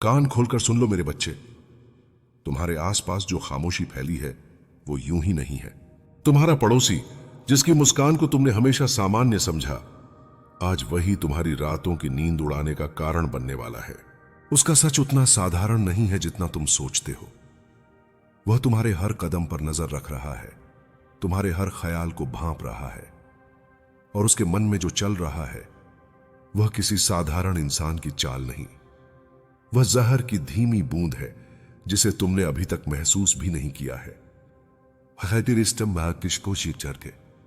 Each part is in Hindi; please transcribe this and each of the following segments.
कान खोलकर सुन लो मेरे बच्चे। तुम्हारे आसपास जो खामोशी फैली है वो यूं ही नहीं है। तुम्हारा पड़ोसी जिसकी मुस्कान को तुमने हमेशा सामान्य समझा, आज वही तुम्हारी रातों की नींद उड़ाने का कारण बनने वाला है। उसका सच उतना साधारण नहीं है जितना तुम सोचते हो। वह तुम्हारे हर कदम पर नजर रख रहा है, तुम्हारे हर ख्याल को भांप रहा है, और उसके मन में जो चल रहा है वह किसी साधारण इंसान की चाल नहीं। वह जहर की धीमी बूंद है जिसे तुमने अभी तक महसूस भी नहीं किया है।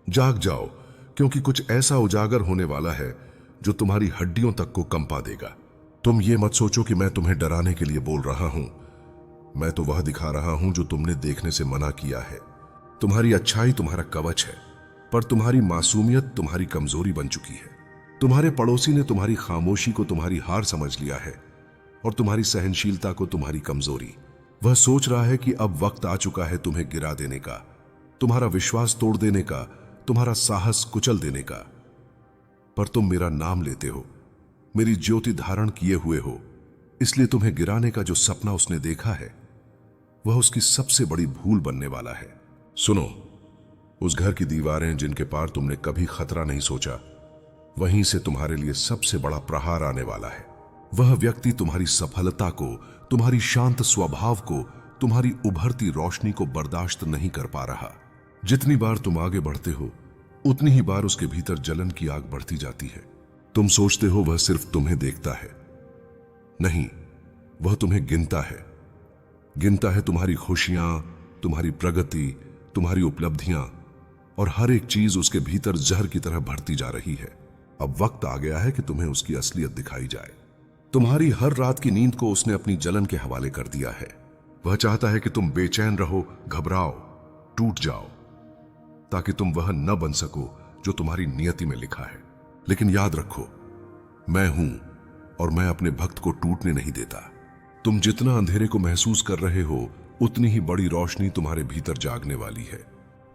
जाग जाओ, क्योंकि कुछ ऐसा उजागर होने वाला है जो तुम्हारी हड्डियों तक को कंपा देगा। तुम ये मत सोचो कि मैं तुम्हें डराने के लिए बोल रहा हूं। मैं तो वह दिखा रहा हूं जो तुमने देखने से मना किया है। तुम्हारी अच्छाई तुम्हारा कवच है, पर तुम्हारी मासूमियत तुम्हारी कमजोरी बन चुकी है। तुम्हारे पड़ोसी ने तुम्हारी खामोशी को तुम्हारी हार समझ लिया है और तुम्हारी सहनशीलता को तुम्हारी कमजोरी। वह सोच रहा है कि अब वक्त आ चुका है तुम्हें गिरा देने का, तुम्हारा विश्वास तोड़ देने का, तुम्हारा साहस कुचल देने का। पर तुम मेरा नाम लेते हो, मेरी ज्योति धारण किए हुए हो, इसलिए तुम्हें गिराने का जो सपना उसने देखा है वह उसकी सबसे बड़ी भूल बनने वाला है। सुनो, उस घर की दीवारें जिनके पार तुमने कभी खतरा नहीं सोचा, वहीं से तुम्हारे लिए सबसे बड़ा प्रहार आने वाला है। वह व्यक्ति तुम्हारी सफलता को, तुम्हारी शांत स्वभाव को, तुम्हारी उभरती रोशनी को बर्दाश्त नहीं कर पा रहा। जितनी बार तुम आगे बढ़ते हो उतनी ही बार उसके भीतर जलन की आग बढ़ती जाती है। तुम सोचते हो वह सिर्फ तुम्हें देखता है, नहीं, वह तुम्हें गिनता है। गिनता है तुम्हारी खुशियां, तुम्हारी प्रगति, तुम्हारी उपलब्धियां, और हर एक चीज उसके भीतर जहर की तरह बढ़ती जा रही है। अब वक्त आ गया है कि तुम्हें उसकी असलियत दिखाई जाए। तुम्हारी हर रात की नींद को उसने अपनी जलन के हवाले कर दिया है। वह चाहता है कि तुम बेचैन रहो, घबराओ, टूट जाओ, ताकि तुम वह न बन सको जो तुम्हारी नियति में लिखा है। लेकिन याद रखो, मैं हूं और मैं अपने भक्त को टूटने नहीं देता। तुम जितना अंधेरे को महसूस कर रहे हो उतनी ही बड़ी रोशनी तुम्हारे भीतर जागने वाली है।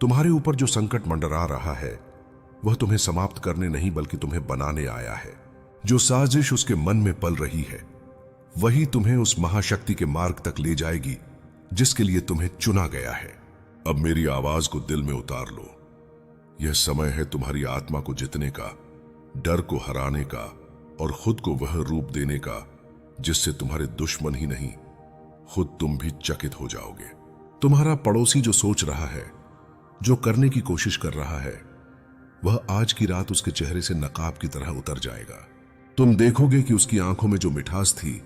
तुम्हारे ऊपर जो संकट मंडरा रहा है वह तुम्हें समाप्त करने नहीं बल्कि तुम्हें बनाने आया है। जो साजिश उसके मन में पल रही है वही तुम्हें उस महाशक्ति के मार्ग तक ले जाएगी जिसके लिए तुम्हें चुना गया है। अब मेरी आवाज को दिल में उतार लो। यह समय है तुम्हारी आत्मा को जितने का, डर को हराने का, और खुद को वह रूप देने का जिससे तुम्हारे दुश्मन ही नहीं, खुद तुम भी चकित हो जाओगे। तुम्हारा पड़ोसी जो सोच रहा है, जो करने की कोशिश कर रहा है, वह आज की रात उसके चेहरे से नकाब की तरह उतर जाएगा। तुम देखोगे कि उसकी आंखों में जो मिठास थी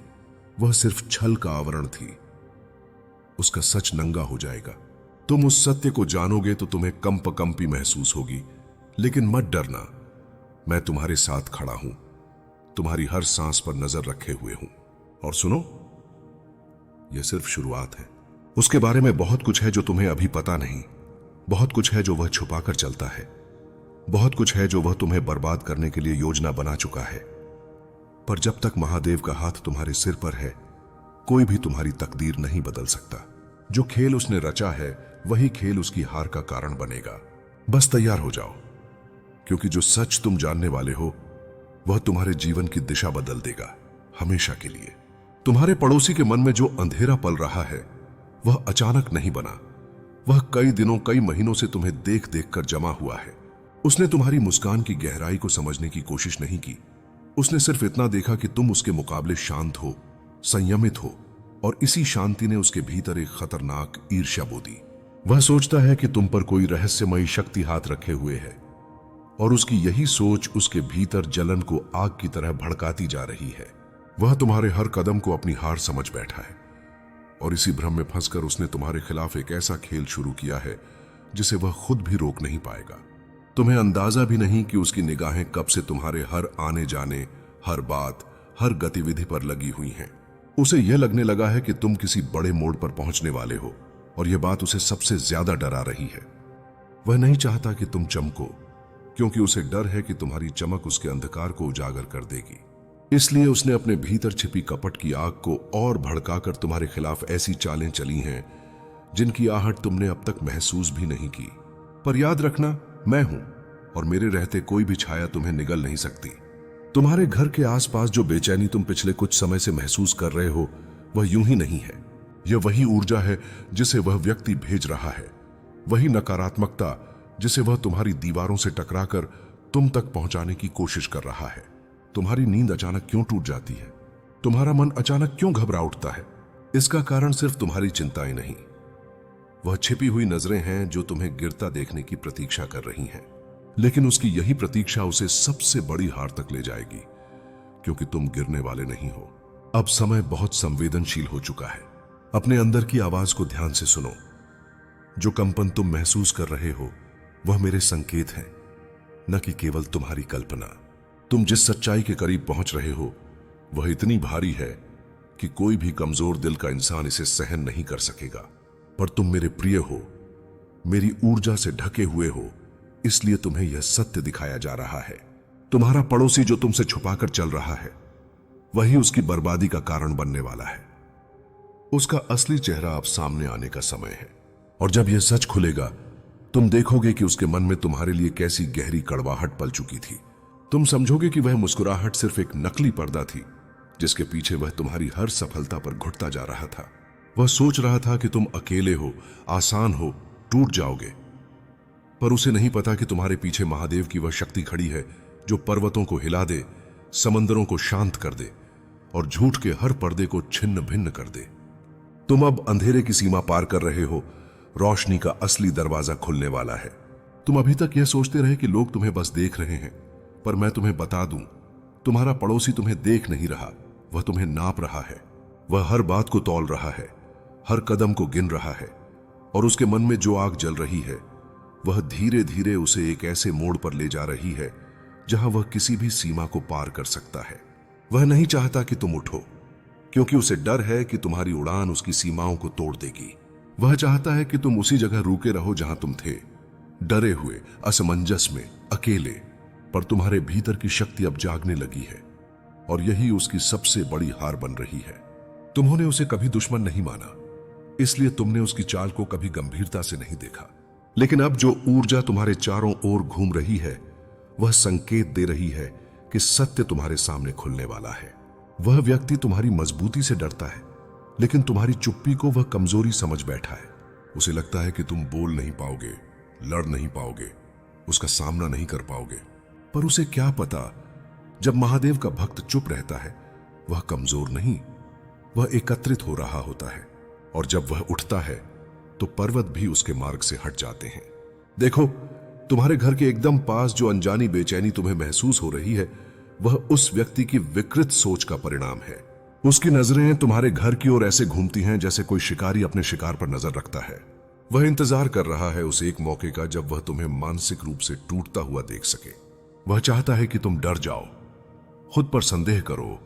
वह सिर्फ छल का आवरण थी। उसका सच नंगा हो जाएगा। तुम उस सत्य को जानोगे तो तुम्हें कंपकंपी महसूस होगी। लेकिन मत डरना, मैं तुम्हारे साथ खड़ा हूं, तुम्हारी हर सांस पर नजर रखे हुए हूं। और सुनो, यह सिर्फ शुरुआत है। उसके बारे में बहुत कुछ है जो तुम्हें अभी पता नहीं। बहुत कुछ है जो वह छुपाकर चलता है। बहुत कुछ है जो वह तुम्हें बर्बाद करने के लिए योजना बना चुका है। पर जब तक महादेव का हाथ तुम्हारे सिर पर है, कोई भी तुम्हारी तकदीर नहीं बदल सकता। जो खेल उसने रचा है वही खेल उसकी हार का कारण बनेगा। बस तैयार हो जाओ, क्योंकि जो सच तुम जानने वाले हो वह तुम्हारे जीवन की दिशा बदल देगा, हमेशा के लिए। तुम्हारे पड़ोसी के मन में जो अंधेरा पल रहा है वह अचानक नहीं बना। वह कई दिनों, कई महीनों से तुम्हें देख देख कर जमा हुआ है। उसने तुम्हारी मुस्कान की गहराई को समझने की कोशिश नहीं की। उसने सिर्फ इतना देखा कि तुम उसके मुकाबले शांत हो, संयमित हो, और इसी शांति ने उसके भीतर एक खतरनाक ईर्ष्या बो दी। वह सोचता है कि तुम पर कोई रहस्यमयी शक्ति हाथ रखे हुए है, और उसकी यही सोच उसके भीतर जलन को आग की तरह भड़काती जा रही है। वह तुम्हारे हर कदम को अपनी हार समझ बैठा है, और इसी भ्रम में फंसकर उसने तुम्हारे खिलाफ एक ऐसा खेल शुरू किया है जिसे वह खुद भी रोक नहीं पाएगा। तुम्हें अंदाजा भी नहीं कि उसकी निगाहें कब से तुम्हारे हर आने जाने, हर बात, हर गतिविधि पर लगी हुई हैं। उसे यह लगने लगा है कि तुम किसी बड़े मोड़ पर पहुंचने वाले हो, और यह बात उसे सबसे ज्यादा डरा रही है। वह नहीं चाहता कि तुम चमको, क्योंकि उसे डर है कि तुम्हारी चमक उसके अंधकार को उजागर कर देगी। इसलिए उसने अपने भीतर छिपी कपट की आग को और भड़काकर तुम्हारे खिलाफ ऐसी चालें चली हैं जिनकी आहट तुमने अब तक महसूस भी नहीं की। पर याद रखना, मैं हूं, और मेरे रहते कोई भी छाया तुम्हें निगल नहीं सकती। तुम्हारे घर के आसपास जो बेचैनी तुम पिछले कुछ समय से महसूस कर रहे हो, वह यूं ही नहीं है। यह वही ऊर्जा है जिसे वह व्यक्ति भेज रहा है, वही नकारात्मकता जिसे वह तुम्हारी दीवारों से टकराकर तुम तक पहुंचाने की कोशिश कर रहा है। तुम्हारी नींद अचानक क्यों टूट जाती है? तुम्हारा मन अचानक क्यों घबरा उठता है? इसका कारण सिर्फ तुम्हारी चिंताएं नहीं, वह छिपी हुई नजरें हैं जो तुम्हें गिरता देखने की प्रतीक्षा कर रही हैं। लेकिन उसकी यही प्रतीक्षा उसे सबसे बड़ी हार तक ले जाएगी, क्योंकि तुम गिरने वाले नहीं हो। अब समय बहुत संवेदनशील हो चुका है। अपने अंदर की आवाज को ध्यान से सुनो। जो कंपन तुम महसूस कर रहे हो वह मेरे संकेत हैं, न कि केवल तुम्हारी कल्पना। तुम जिस सच्चाई के करीब पहुंच रहे हो वह इतनी भारी है कि कोई भी कमजोर दिल का इंसान इसे सहन नहीं कर सकेगा। पर तुम मेरे प्रिय हो, मेरी ऊर्जा से ढके हुए हो, इसलिए तुम्हें यह सत्य दिखाया जा रहा है। तुम्हारा पड़ोसी जो तुमसे छुपाकर चल रहा है वही उसकी बर्बादी का कारण बनने वाला है। उसका असली चेहरा अब सामने आने का समय है, और जब यह सच खुलेगा तुम देखोगे कि उसके मन में तुम्हारे लिए कैसी गहरी कड़वाहट पल चुकी थी। तुम समझोगे कि वह मुस्कुराहट सिर्फ एक नकली पर्दा थी, जिसके पीछे वह तुम्हारी हर सफलता पर घुटता जा रहा था। वह सोच रहा था कि तुम अकेले हो, आसान हो, टूट जाओगे, पर उसे नहीं पता कि तुम्हारे पीछे महादेव की वह शक्ति खड़ी है जो पर्वतों को हिला दे, समंदरों को शांत कर दे और झूठ के हर पर्दे को छिन्न भिन्न कर दे। तुम अब अंधेरे की सीमा पार कर रहे हो, रोशनी का असली दरवाजा खुलने वाला है। तुम अभी तक यह सोचते रहे कि लोग तुम्हें बस देख रहे हैं, पर मैं तुम्हें बता दूं, तुम्हारा पड़ोसी तुम्हें देख नहीं रहा, वह तुम्हें नाप रहा है। वह हर बात को तौल रहा है, हर कदम को गिन रहा है, और उसके मन में जो आग जल रही है वह धीरे धीरे उसे एक ऐसे मोड़ पर ले जा रही है जहां वह किसी भी सीमा को पार कर सकता है। वह नहीं चाहता कि तुम उठो, क्योंकि उसे डर है कि तुम्हारी उड़ान उसकी सीमाओं को तोड़ देगी। वह चाहता है कि तुम उसी जगह रुके रहो जहां तुम थे, डरे हुए, असमंजस में, अकेले। पर तुम्हारे भीतर की शक्ति अब जागने लगी है, और यही उसकी सबसे बड़ी हार बन रही है। तुमने उसे कभी दुश्मन नहीं माना, इसलिए तुमने उसकी चाल को कभी गंभीरता से नहीं देखा। लेकिन अब जो ऊर्जा तुम्हारे चारों ओर घूम रही है वह संकेत दे रही है कि सत्य तुम्हारे सामने खुलने वाला है। वह व्यक्ति तुम्हारी मजबूती से डरता है, लेकिन तुम्हारी चुप्पी को वह कमजोरी समझ बैठा है। उसे लगता है कि तुम बोल नहीं पाओगे, लड़ नहीं पाओगे, उसका सामना नहीं कर पाओगे। पर उसे क्या पता, जब महादेव का भक्त चुप रहता है वह कमजोर नहीं, वह एकत्रित हो रहा होता है, और जब वह उठता है तो पर्वत भी उसके मार्ग से हट जाते हैं। देखो, तुम्हारे घर के एकदम पास जो अनजानी बेचैनी तुम्हें महसूस हो रही है वह उस व्यक्ति की विकृत सोच का परिणाम है। उसकी नजरें तुम्हारे घर की ओर ऐसे घूमती हैं जैसे कोई शिकारी अपने शिकार पर नजर रखता है। वह इंतजार कर रहा है उस एक मौके का जब वह तुम्हें मानसिक रूप से टूटता हुआ देख सके। वह चाहता है कि तुम डर जाओ, खुद पर संदेह करो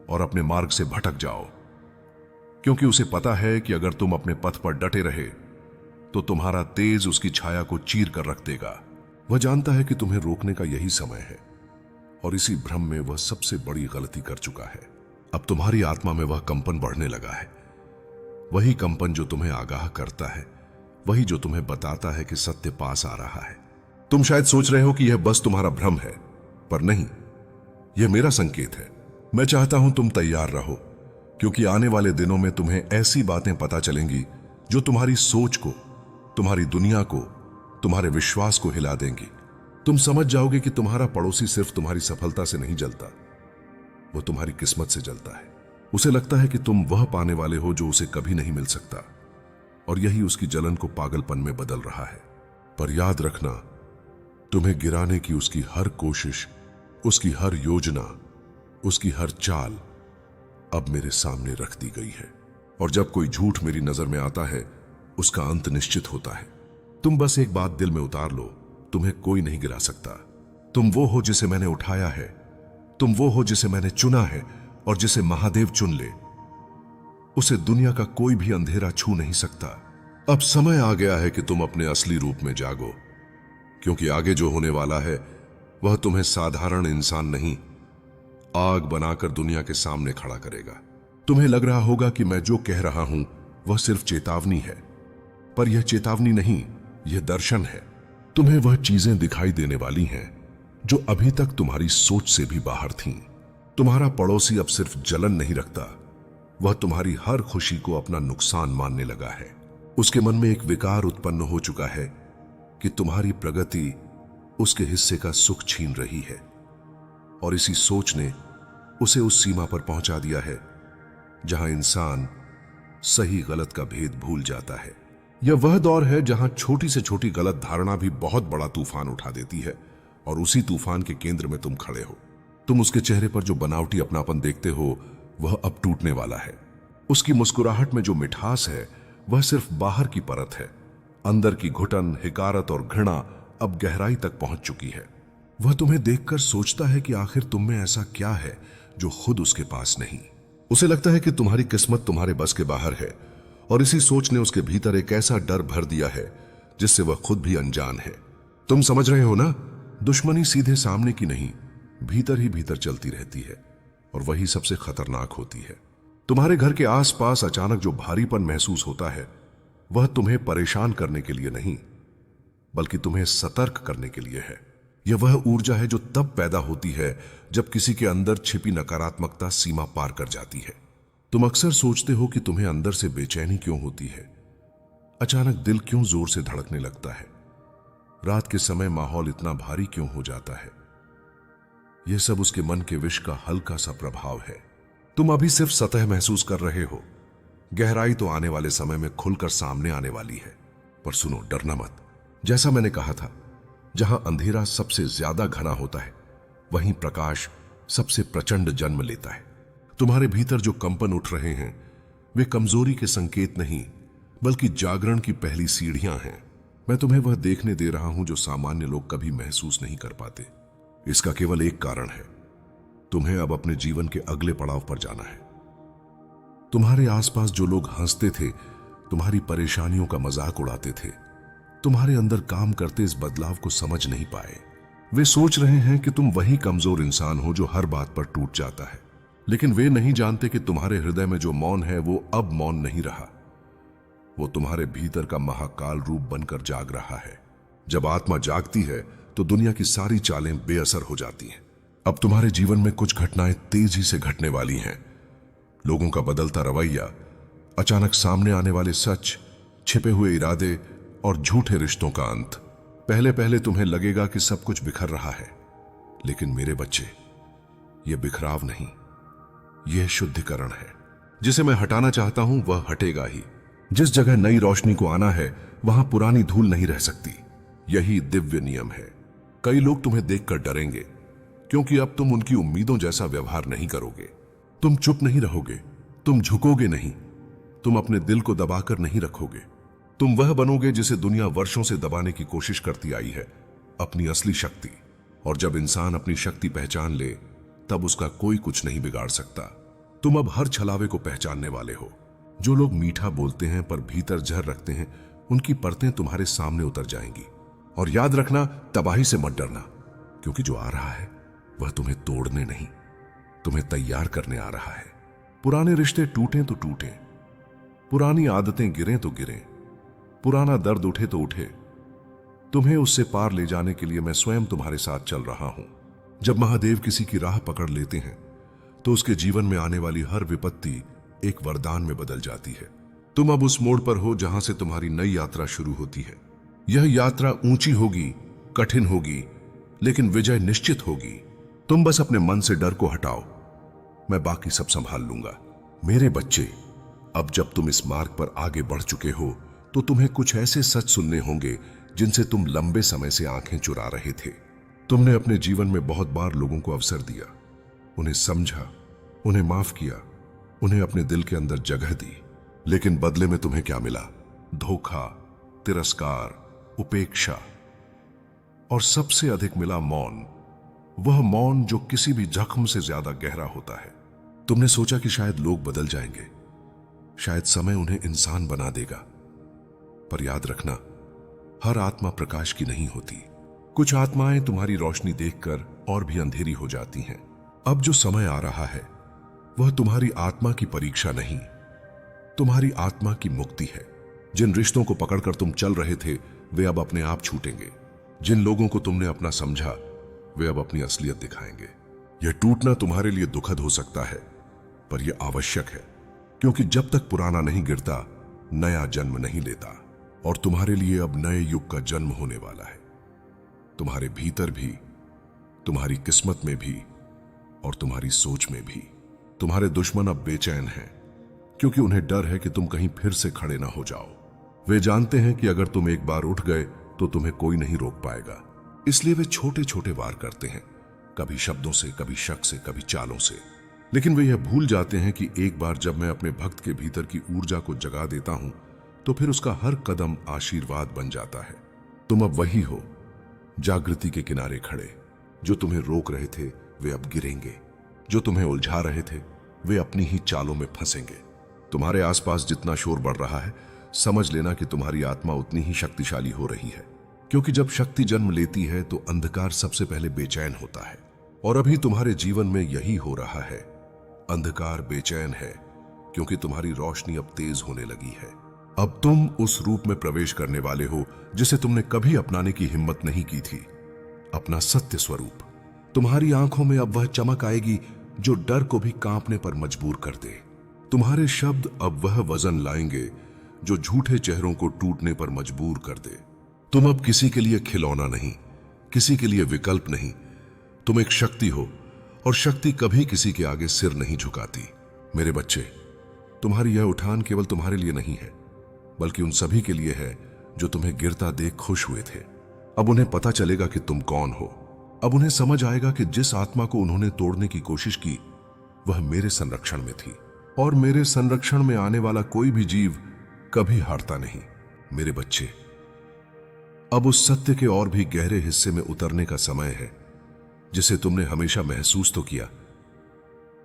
और अपने मार्ग से भटक जाओ, क्योंकि उसे पता है कि अगर तुम अपने पथ पर डटे रहे तो तुम्हारा तेज उसकी छाया को चीर कर रख देगा। वह जानता है कि तुम्हें रोकने का यही समय है, और इसी भ्रम में वह सबसे बड़ी गलती कर चुका है। अब तुम्हारी आत्मा में वह कंपन बढ़ने लगा है, वही कंपन जो तुम्हें आगाह करता है, वही जो तुम्हें बताता है कि सत्य पास आ रहा है। तुम शायद सोच रहे हो कि यह बस तुम्हारा भ्रम है, पर नहीं, यह मेरा संकेत है। मैं चाहता हूं तुम तैयार रहो, क्योंकि आने वाले दिनों में तुम्हें ऐसी बातें पता चलेंगी जो तुम्हारी सोच को, तुम्हारी दुनिया को, तुम्हारे विश्वास को हिला देंगी। तुम समझ जाओगे कि तुम्हारा पड़ोसी सिर्फ तुम्हारी सफलता से नहीं जलता, वो तुम्हारी किस्मत से जलता है। उसे लगता है कि तुम वह पाने वाले हो जो उसे कभी नहीं मिल सकता, और यही उसकी जलन को पागलपन में बदल रहा है। पर याद रखना, तुम्हें गिराने की उसकी हर कोशिश, उसकी हर योजना, उसकी हर चाल अब मेरे सामने रख दी गई है। और जब कोई झूठ मेरी नजर में आता है उसका अंत निश्चित होता है। तुम बस एक बात दिल में उतार लो, तुम्हें कोई नहीं गिरा सकता। तुम वो हो जिसे मैंने उठाया है, तुम वो हो जिसे मैंने चुना है, और जिसे महादेव चुन ले उसे दुनिया का कोई भी अंधेरा छू नहीं सकता। अब समय आ गया है कि तुम अपने असली रूप में जागो, क्योंकि आगे जो होने वाला है वह तुम्हें साधारण इंसान नहीं, आग बनाकर दुनिया के सामने खड़ा करेगा। तुम्हें लग रहा होगा कि मैं जो कह रहा हूं वह सिर्फ चेतावनी है, पर यह चेतावनी नहीं, यह दर्शन है। तुम्हें वह चीजें दिखाई देने वाली हैं जो अभी तक तुम्हारी सोच से भी बाहर थीं। तुम्हारा पड़ोसी अब सिर्फ जलन नहीं रखता, वह तुम्हारी हर खुशी को अपना नुकसान मानने लगा है। उसके मन में एक विकार उत्पन्न हो चुका है कि तुम्हारी प्रगति उसके हिस्से का सुख छीन रही है, और इसी सोच ने उसे उस सीमा पर पहुंचा दिया है जहां इंसान सही गलत का भेद भूल जाता है। यह वह दौर है जहां छोटी से छोटी गलत धारणा भी बहुत बड़ा तूफान उठा देती है, और उसी तूफान के केंद्र में तुम खड़े हो। तुम उसके चेहरे पर जो बनावटी अपनापन देखते हो वह अब टूटने वाला है। उसकी मुस्कुराहट में जो मिठास है वह सिर्फ बाहर की परत है। अंदर की घुटन, हिकारत और घृणा अब गहराई तक पहुंच चुकी है। वह तुम्हें देखकर सोचता है कि आखिर तुम में ऐसा क्या है जो खुद उसके पास नहीं। उसे लगता है कि तुम्हारी किस्मत तुम्हारे बस के बाहर है, और इसी सोच ने उसके भीतर एक ऐसा डर भर दिया है जिससे वह खुद भी अनजान है। तुम समझ रहे हो ना, दुश्मनी सीधे सामने की नहीं, भीतर ही भीतर चलती रहती है, और वही सबसे खतरनाक होती है। तुम्हारे घर के आसपास अचानक जो भारीपन महसूस होता है वह तुम्हें परेशान करने के लिए नहीं, बल्कि तुम्हें सतर्क करने के लिए है। यह वह ऊर्जा है जो तब पैदा होती है जब किसी के अंदर छिपी नकारात्मकता सीमा पार कर जाती है। तुम अक्सर सोचते हो कि तुम्हें अंदर से बेचैनी क्यों होती है, अचानक दिल क्यों जोर से धड़कने लगता है, रात के समय माहौल इतना भारी क्यों हो जाता है। यह सब उसके मन के विष का हल्का सा प्रभाव है। तुम अभी सिर्फ सतह महसूस कर रहे हो, गहराई तो आने वाले समय में खुलकर सामने आने वाली है। पर सुनो, डरना मत। जैसा मैंने कहा था, जहां अंधेरा सबसे ज्यादा घना होता है वहीं प्रकाश सबसे प्रचंड जन्म लेता है। तुम्हारे भीतर जो कंपन उठ रहे हैं वे कमजोरी के संकेत नहीं, बल्कि जागरण की पहली सीढ़ियां हैं। मैं तुम्हें वह देखने दे रहा हूं जो सामान्य लोग कभी महसूस नहीं कर पाते। इसका केवल एक कारण है, तुम्हें अब अपने जीवन के अगले पड़ाव पर जाना है। तुम्हारे आसपास जो लोग हंसते थे, तुम्हारी परेशानियों का मजाक उड़ाते थे, तुम्हारे अंदर काम करते इस बदलाव को समझ नहीं पाए। वे सोच रहे हैं कि तुम वही कमजोर इंसान हो जो हर बात पर टूट जाता है, लेकिन वे नहीं जानते कि तुम्हारे हृदय में जो मौन है वो अब मौन नहीं रहा, वो तुम्हारे भीतर का महाकाल रूप बनकर जाग रहा है। जब आत्मा जागती है तो दुनिया की सारी चालें बेअसर हो जाती हैं। अब तुम्हारे जीवन में कुछ घटनाएं तेजी से घटने वाली हैं। लोगों का बदलता रवैया, अचानक सामने आने वाले सच, छिपे हुए इरादे और झूठे रिश्तों का अंत। पहले पहले तुम्हें लगेगा कि सब कुछ बिखर रहा है, लेकिन मेरे बच्चे, यह बिखराव नहीं, यह शुद्धिकरण है। जिसे मैं हटाना चाहता हूं वह हटेगा ही। जिस जगह नई रोशनी को आना है वहां पुरानी धूल नहीं रह सकती। यही दिव्य नियम है। कई लोग तुम्हें देखकर डरेंगे, क्योंकि अब तुम उनकी उम्मीदों जैसा व्यवहार नहीं करोगे। तुम चुप नहीं रहोगे, तुम झुकोगे नहीं, तुम अपने दिल को दबाकर नहीं रखोगे। तुम वह बनोगे जिसे दुनिया वर्षों से दबाने की कोशिश करती आई है, अपनी असली शक्ति। और जब इंसान अपनी शक्ति पहचान ले तब उसका कोई कुछ नहीं बिगाड़ सकता। तुम अब हर छलावे को पहचानने वाले हो। जो लोग मीठा बोलते हैं पर भीतर जहर रखते हैं, उनकी परतें तुम्हारे सामने उतर जाएंगी। और याद रखना, तबाही से मत डरना, क्योंकि जो आ रहा है वह तुम्हें तोड़ने नहीं, तुम्हें तैयार करने आ रहा है। पुराने रिश्ते टूटें तो टूटें, पुरानी आदतें गिरें तो गिरें, पुराना दर्द उठे तो उठे, तुम्हें उससे पार ले जाने के लिए मैं स्वयं तुम्हारे साथ चल रहा हूं। जब महादेव किसी की राह पकड़ लेते हैं तो उसके जीवन में आने वाली हर विपत्ति एक वरदान में बदल जाती है। तुम अब उस मोड़ पर हो जहां से तुम्हारी नई यात्रा शुरू होती है। यह यात्रा ऊंची होगी, कठिन होगी, लेकिन विजय निश्चित होगी। तुम बस अपने मन से डर को हटाओ, मैं बाकी सब संभाल लूंगा। मेरे बच्चे, अब जब तुम इस मार्ग पर आगे बढ़ चुके हो तो तुम्हें कुछ ऐसे सच सुनने होंगे जिनसे तुम लंबे समय से आंखें चुरा रहे थे। तुमने अपने जीवन में बहुत बार लोगों को अवसर दिया, उन्हें समझा, उन्हें माफ किया, उन्हें अपने दिल के अंदर जगह दी, लेकिन बदले में तुम्हें क्या मिला? धोखा, तिरस्कार, उपेक्षा, और सबसे अधिक मिला मौन। वह मौन जो किसी भी जख्म से ज्यादा गहरा होता है। तुमने सोचा कि शायद लोग बदल जाएंगे, शायद समय उन्हें इंसान बना देगा, पर याद रखना, हर आत्मा प्रकाश की नहीं होती। कुछ आत्माएं तुम्हारी रोशनी देखकर और भी अंधेरी हो जाती हैं। अब जो समय आ रहा है वह तुम्हारी आत्मा की परीक्षा नहीं, तुम्हारी आत्मा की मुक्ति है। जिन रिश्तों को पकड़कर तुम चल रहे थे वे अब अपने आप छूटेंगे। जिन लोगों को तुमने अपना समझा वे अब अपनी असलियत दिखाएंगे। यह टूटना तुम्हारे लिए दुखद हो सकता है, पर यह आवश्यक है, क्योंकि जब तक पुराना नहीं गिरता नया जन्म नहीं लेता। और तुम्हारे लिए अब नए युग का जन्म होने वाला है, तुम्हारे भीतर भी, तुम्हारी किस्मत में भी और तुम्हारी सोच में भी। तुम्हारे दुश्मन अब बेचैन हैं, क्योंकि उन्हें डर है कि तुम कहीं फिर से खड़े ना हो जाओ। वे जानते हैं कि अगर तुम एक बार उठ गए तो तुम्हें कोई नहीं रोक पाएगा। इसलिए वे छोटे छोटे वार करते हैं, कभी शब्दों से, कभी शक से, कभी चालों से। लेकिन वे यह भूल जाते हैं कि एक बार जब मैं अपने भक्त के भीतर की ऊर्जा को जगा देता हूं तो फिर उसका हर कदम आशीर्वाद बन जाता है। तुम अब वही हो, जागृति के किनारे खड़े। जो तुम्हें रोक रहे थे वे अब गिरेंगे, जो तुम्हें उलझा रहे थे वे अपनी ही चालों में फंसेंगे। तुम्हारे आसपास जितना शोर बढ़ रहा है, समझ लेना कि तुम्हारी आत्मा उतनी ही शक्तिशाली हो रही है, क्योंकि जब शक्ति जन्म लेती है तो अंधकार सबसे पहले बेचैन होता है। और अभी तुम्हारे जीवन में यही हो रहा है। अंधकार बेचैन है क्योंकि तुम्हारी रोशनी अब तेज होने लगी है। अब तुम उस रूप में प्रवेश करने वाले हो जिसे तुमने कभी अपनाने की हिम्मत नहीं की थी, अपना सत्य स्वरूप। तुम्हारी आंखों में अब वह चमक आएगी जो डर को भी कांपने पर मजबूर कर दे। तुम्हारे शब्द अब वह वजन लाएंगे जो झूठे चेहरों को टूटने पर मजबूर कर दे। तुम अब किसी के लिए खिलौना नहीं, किसी के लिए विकल्प नहीं। तुम एक शक्ति हो, और शक्ति कभी किसी के आगे सिर नहीं झुकाती। मेरे बच्चे, तुम्हारी यह उठान केवल तुम्हारे लिए नहीं है, बल्कि उन सभी के लिए है जो तुम्हें गिरता देख खुश हुए थे। अब उन्हें पता चलेगा कि तुम कौन हो। अब उन्हें समझ आएगा कि जिस आत्मा को उन्होंने तोड़ने की कोशिश की वह मेरे संरक्षण में थी, और मेरे संरक्षण में आने वाला कोई भी जीव कभी हारता नहीं। मेरे बच्चे, अब उस सत्य के और भी गहरे हिस्से में उतरने का समय है, जिसे तुमने हमेशा महसूस तो किया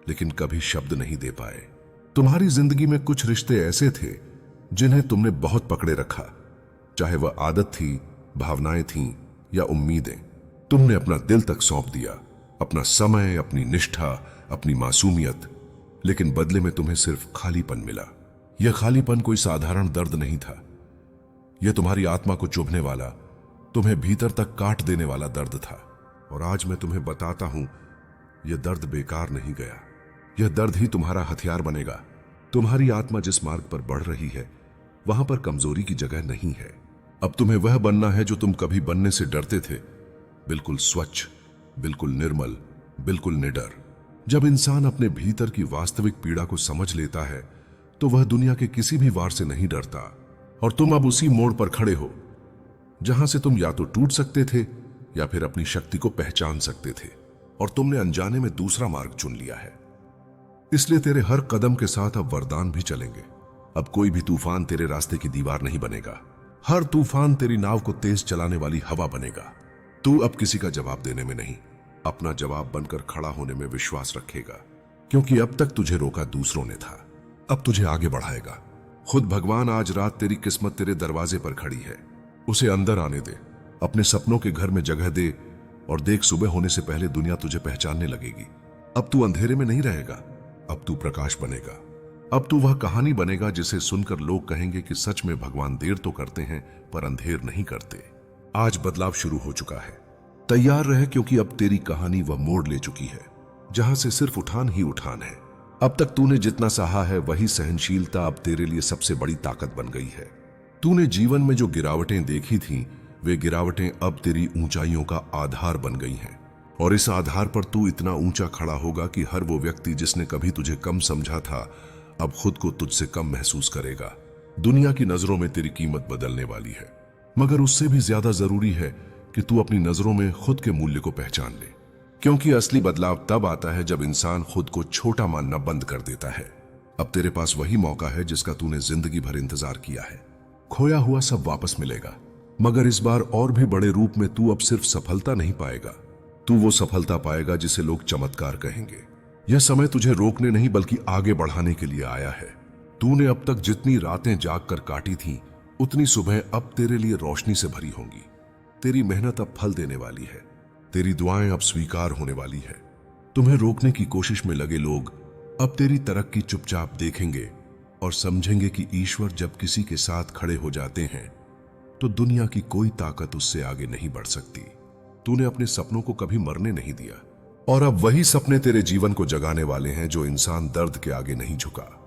लेकिन कभी शब्द नहीं दे पाए। तुम्हारी जिंदगी में कुछ रिश्ते ऐसे थे जिन्हें तुमने बहुत पकड़े रखा, चाहे वह आदत थी, भावनाएं थीं या उम्मीदें। तुमने अपना दिल तक सौंप दिया, अपना समय, अपनी निष्ठा, अपनी मासूमियत, लेकिन बदले में तुम्हें सिर्फ खालीपन मिला। यह खालीपन कोई साधारण दर्द नहीं था, यह तुम्हारी आत्मा को चुभने वाला, तुम्हें भीतर तक काट देने वाला दर्द था। और आज मैं तुम्हें बताता हूं, यह दर्द बेकार नहीं गया, यह दर्द ही तुम्हारा हथियार बनेगा। तुम्हारी आत्मा जिस मार्ग पर बढ़ रही है वहां पर कमजोरी की जगह नहीं है। अब तुम्हें वह बनना है जो तुम कभी बनने से डरते थे, बिल्कुल स्वच्छ, बिल्कुल निर्मल, बिल्कुल निडर। जब इंसान अपने भीतर की वास्तविक पीड़ा को समझ लेता है तो वह दुनिया के किसी भी वार से नहीं डरता। और तुम अब उसी मोड़ पर खड़े हो जहां से तुम या तो टूट सकते थे या फिर अपनी शक्ति को पहचान सकते थे, और तुमने अनजाने में दूसरा मार्ग चुन लिया है। इसलिए तेरे हर कदम के साथ अब वरदान भी चलेंगे। अब कोई भी तूफान तेरे रास्ते की दीवार नहीं बनेगा, हर तूफान तेरी नाव को तेज चलाने वाली हवा बनेगा। तू अब किसी का जवाब देने में नहीं, अपना जवाब बनकर खड़ा होने में विश्वास रखेगा, क्योंकि अब तक तुझे रोका दूसरों ने था, अब तुझे आगे बढ़ाएगा। खुद भगवान आज रात तेरी किस्मत तेरे दरवाजे पर खड़ी है। उसे अंदर आने दे, अपने सपनों के घर में जगह दे, और देख, सुबह होने से पहले दुनिया तुझे पहचानने लगेगी। अब तू अंधेरे में नहीं रहेगा, अब तू प्रकाश बनेगा। अब तू वह कहानी बनेगा जिसे सुनकर लोग कहेंगे कि सच में भगवान देर तो करते हैं पर अंधेर नहीं करते। आज बदलाव शुरू हो चुका है, तैयार रह, क्योंकि अब तेरी कहानी वह मोड़ ले चुकी है जहां से सिर्फ उठान ही उठान है। अब तक तूने जितना सहा है वही सहनशीलता अब तेरे लिए सबसे बड़ी ताकत बन गई है। तूने जीवन में जो गिरावटें देखी थीं, वे गिरावटें अब तेरी ऊंचाइयों का आधार बन गई हैं, और इस आधार पर तू इतना ऊंचा खड़ा होगा कि हर वो व्यक्ति जिसने कभी तुझे कम समझा था अब खुद को तुझसे कम महसूस करेगा। दुनिया की नजरों में तेरी कीमत बदलने वाली है, मगर उससे भी ज्यादा जरूरी है कि तू अपनी नजरों में खुद के मूल्य को पहचान ले, क्योंकि असली बदलाव तब आता है जब इंसान खुद को छोटा मानना बंद कर देता है। अब तेरे पास वही मौका है जिसका तूने जिंदगी भर इंतजार किया है। खोया हुआ सब वापस मिलेगा, मगर इस बार और भी बड़े रूप में। तू अब सिर्फ सफलता नहीं पाएगा, तू वो सफलता पाएगा जिसे लोग चमत्कार कहेंगे। यह समय तुझे रोकने नहीं बल्कि आगे बढ़ाने के लिए आया है। तूने अब तक जितनी रातें जाग कर काटी थीं, उतनी सुबह अब तेरे लिए रोशनी से भरी होंगी। तेरी मेहनत अब फल देने वाली है, तेरी दुआएं अब स्वीकार होने वाली है। तुम्हें रोकने की कोशिश में लगे लोग अब तेरी तरक्की चुपचाप देखेंगे और समझेंगे कि ईश्वर जब किसी के साथ खड़े हो जाते हैं तो दुनिया की कोई ताकत उससे आगे नहीं बढ़ सकती। तूने अपने सपनों को कभी मरने नहीं दिया, और अब वही सपने तेरे जीवन को जगाने वाले हैं जो इंसान दर्द के आगे नहीं झुका।